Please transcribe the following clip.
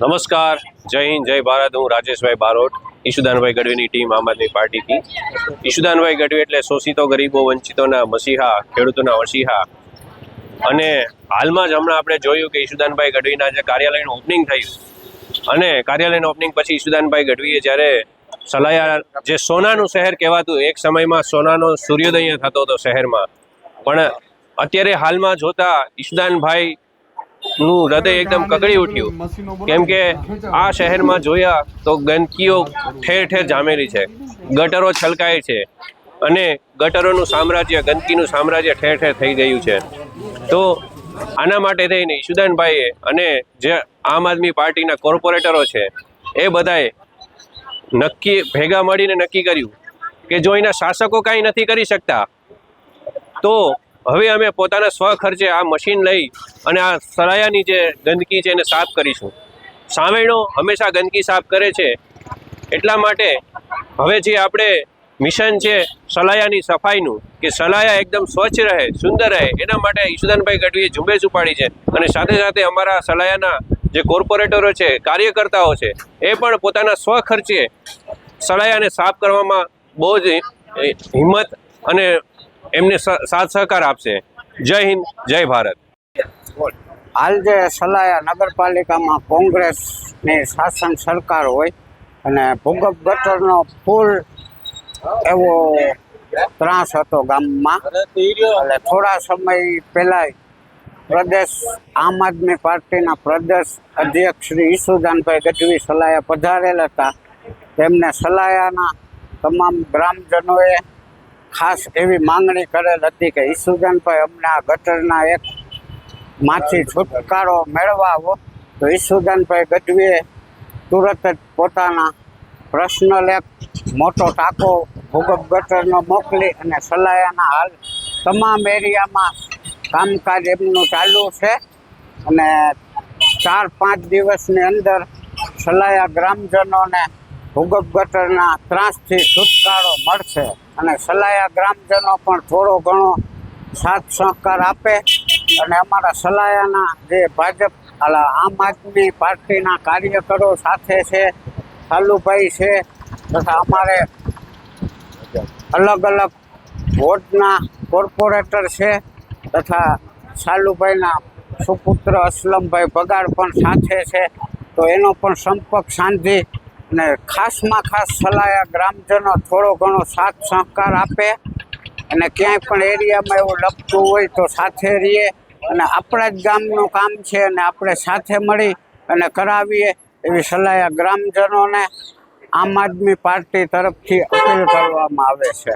નમસ્કાર, જય હિન્દ, જય ભારત. હું રાજેશભાઈ બારોટ, ઈશુદાનભાઈ ગઢવીની ટીમ આમ આદમી પાર્ટીથી. ઈશુદાનભાઈ ગઢવી એટલે શોષિતો, ગરીબો, વંચિતોના મસીહા, ખેડૂતોના વસીહા. અને હાલમાં જ હમણાં આપણે જોયું કે ઈશુદાનભાઈ ગઢવીના જે કાર્યાલયનું ઓપનિંગ થયું અને કાર્યાલયનું ઓપનિંગ પછી ઈશુદાનભાઈ ગઢવીએ જ્યારે સલાયા, જે સોનાનું શહેર કહેવાતું, એક સમયમાં સોનાનો સૂર્યોદય થતો હતો શહેરમાં, પણ અત્યારે હાલમાં જોતા ઈશુદાનભાઈ નું હૃદય એકદમ કકડી ઉઠ્યું, કેમ કે આ શહેરમાં જોયા તો ગંદકીઓ ઠેર ઠેર જામેલી છે, ગટરો છલકાય છે અને ગટરોનું સામ્રાજ્ય, ગંદકીનું સામ્રાજ્ય ઠેર ઠેર થઈ ગયું છે. તો આના માટે થઈને ઈશુદાનભાઈએ અને જે આમ આદમી પાર્ટીના કોર્પોરેટરો છે એ બધાએ ભેગા મળીને નક્કી કર્યું કે જો એના શાસકો કાંઈ નથી કરી શકતા તો હવે અમે પોતાના સ્વખર્ચે આ મશીન લઈ અને આ સલાયાની જે ગંદકી છે એને સાફ કરીશું. સાવેણો હંમેશા ગંદકી સાફ કરે છે, એટલા માટે હવે જે આપણે મિશન છે સલાયાની સફાઈનું, કે સલાયા એકદમ સ્વચ્છ રહે, સુંદર રહે, એના માટે ઈશુદાનભાઈ ગઢવીએ ઝુંબેશ ઉપાડી છે. અને સાથે સાથે અમારા સલાયાના જે કોર્પોરેટરો છે, કાર્યકર્તાઓ છે, એ પણ પોતાના સ્વખર્ચે સલાયાને સાફ કરવામાં બહુ જ હિંમત અને એમને સાથ સહકાર આપશે. જય હિન્દ, જય ભારત. હાલ જે સલાયા નગરપાલિકામાં કોંગ્રેસની શાસન સરકાર હોય અને ભૂગર્ભ ગટરનો ફૂલ એવો ત્રાસ હતો ગામમાં, એટલે થોડા સમય પહેલાં પ્રદેશ આમ આદમી પાર્ટીના પ્રદેશ અધ્યક્ષ શ્રી ઈશુદાનભાઈ ગઢવી સલાયા પધારેલ હતા. તેમને સલાયાના તમામ ગ્રામજનોએ ખાસ એવી માંગણી કરેલ હતી કે ઈશુદાનભાઈ અમને આ ગટરના એક માંથી છુટકારો મેળવાવો. તો ઈશુદાનભાઈ ગઢવીએ તુરત જ પોતાના પર્સનલ એક મોટો ટાંકો ભૂગર્ભ ગટરનો મોકલી અને સલાયાના હાલ તમામ એરિયામાં કામકાજ એમનું ચાલુ છે અને 4-5 દિવસની અંદર સલાયા ગ્રામજનોને ભૂગર્ભ ગટરના ત્રાસથી છુટકારો મળશે. અને સલાયા ગ્રામજનો પણ થોડો ઘણો સાથ સહકાર આપે અને અમારા સલાયાના જે ભાજપ આમ આદમી પાર્ટીના કાર્યકરો સાથે છે, સાલુભાઈ છે, તથા અમારે અલગ અલગ વોર્ડના કોર્પોરેટર છે, તથા સાલુભાઈના સુપુત્ર અસલમભાઈ બગાડ પણ સાથે છે. તો એનો પણ સંપર્ક સાંધી અને ખાસમાં ખાસ સલાયા ગ્રામજનો થોડો ઘણો સાથ સહકાર આપે અને ક્યાંય પણ એરિયામાં એવું લપતું હોય તો સાથે રહીએ અને આપણા જ ગામનું કામ છે અને આપણે સાથે મળી અને કરાવીએ એવી સલાયા ગ્રામજનોને આમ આદમી પાર્ટી તરફથી અપીલ કરવામાં આવે છે.